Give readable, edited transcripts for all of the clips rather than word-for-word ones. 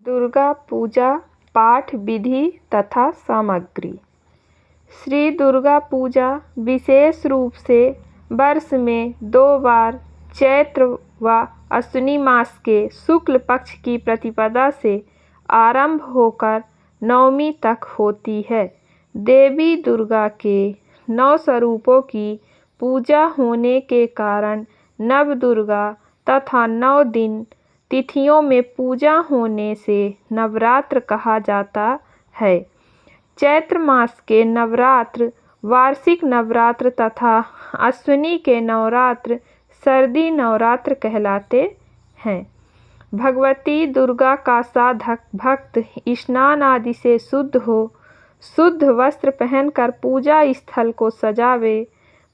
दुर्गा पूजा पाठ विधि तथा सामग्री। श्री दुर्गा पूजा विशेष रूप से वर्ष में 2 बार चैत्र व अश्विनी मास के शुक्ल पक्ष की प्रतिपदा से आरंभ होकर नवमी तक होती है। देवी दुर्गा के 9 स्वरूपों की पूजा होने के कारण नवदुर्गा तथा 9 दिन तिथियों में पूजा होने से नवरात्र कहा जाता है। चैत्र मास के नवरात्र वार्षिक नवरात्र तथा अश्विनी के नवरात्र सर्दी नवरात्र कहलाते हैं। भगवती दुर्गा का साधक भक्त स्नान आदि से शुद्ध हो, शुद्ध वस्त्र पहनकर पूजा स्थल को सजावे,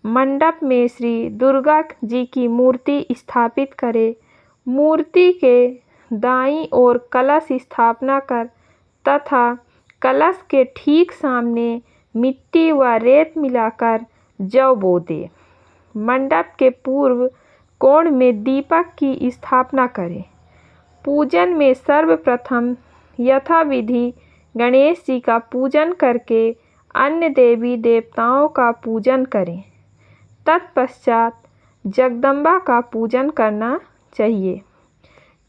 मंडप में श्री दुर्गा जी की मूर्ति स्थापित करे, मूर्ति के दाईं ओर कलश स्थापना कर तथा कलश के ठीक सामने मिट्टी व रेत मिलाकर जौ बो दे। मंडप के पूर्व कोण में दीपक की स्थापना करें। पूजन में सर्वप्रथम यथाविधि गणेश जी का पूजन करके अन्य देवी देवताओं का पूजन करें। तत्पश्चात जगदम्बा का पूजन करना चाहिए।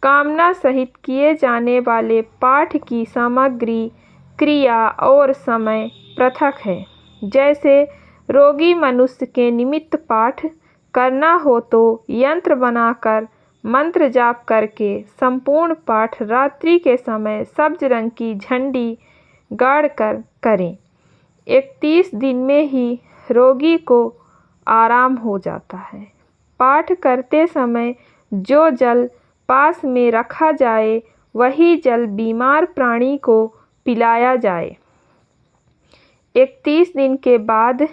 कामना सहित किए जाने वाले पाठ की सामग्री, क्रिया और समय पृथक है। जैसे रोगी मनुष्य के निमित्त पाठ करना हो तो यंत्र बनाकर मंत्र जाप करके संपूर्ण पाठ रात्रि के समय सब्ज रंग की झंडी गाड़कर करें। 31 दिन में ही रोगी को आराम हो जाता है। पाठ करते समय जो जल पास में रखा जाए वही जल बीमार प्राणी को पिलाया जाए। 31 दिन के बाद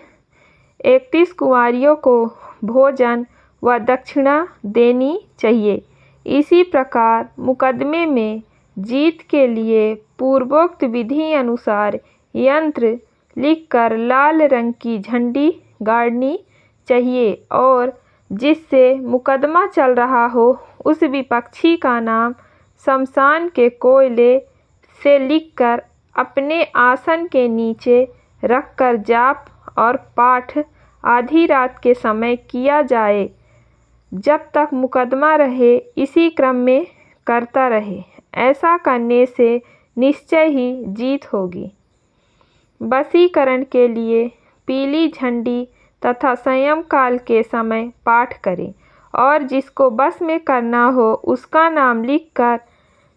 31 कुंवारियों को भोजन व दक्षिणा देनी चाहिए। इसी प्रकार मुकदमे में जीत के लिए पूर्वोक्त विधि अनुसार यंत्र लिखकर लाल रंग की झंडी गाड़नी चाहिए और जिससे मुकदमा चल रहा हो उस विपक्षी का नाम शमशान के कोयले से लिखकर अपने आसन के नीचे रखकर जाप और पाठ आधी रात के समय किया जाए। जब तक मुकदमा रहे इसी क्रम में करता रहे। ऐसा करने से निश्चय ही जीत होगी। वशीकरण के लिए पीली झंडी तथा संयम काल के समय पाठ करें और जिसको बस में करना हो उसका नाम लिखकर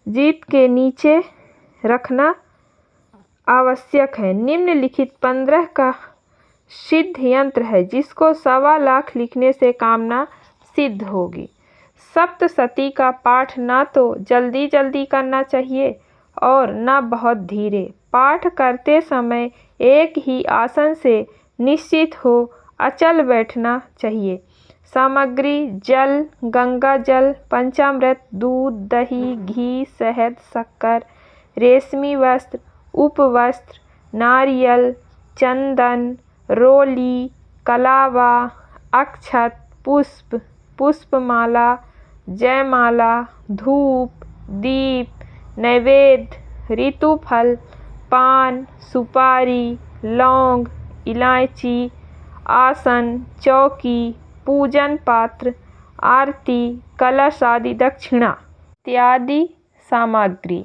जीत के नीचे रखना आवश्यक है। निम्नलिखित 15 का सिद्ध यंत्र है जिसको 1.25 लाख लिखने से कामना सिद्ध होगी। सप्तशती का पाठ ना तो जल्दी जल्दी करना चाहिए और ना बहुत धीरे। पाठ करते समय एक ही आसन से निश्चित हो अचल बैठना चाहिए। सामग्री जल, गंगा जल, पंचामृत, दूध, दही, घी, शहद, शक्कर, रेशमी वस्त्र, उपवस्त्र, नारियल, चंदन, रोली, कलावा, अक्षत, पुष्प, पुष्पमाला, जयमाला, धूप, दीप, नैवेद्य, ऋतुफल, पान, सुपारी, लौंग, इलायची, आसन, चौकी, पूजन पात्र, आरती, कलश आदि दक्षिणा इत्यादि सामग्री।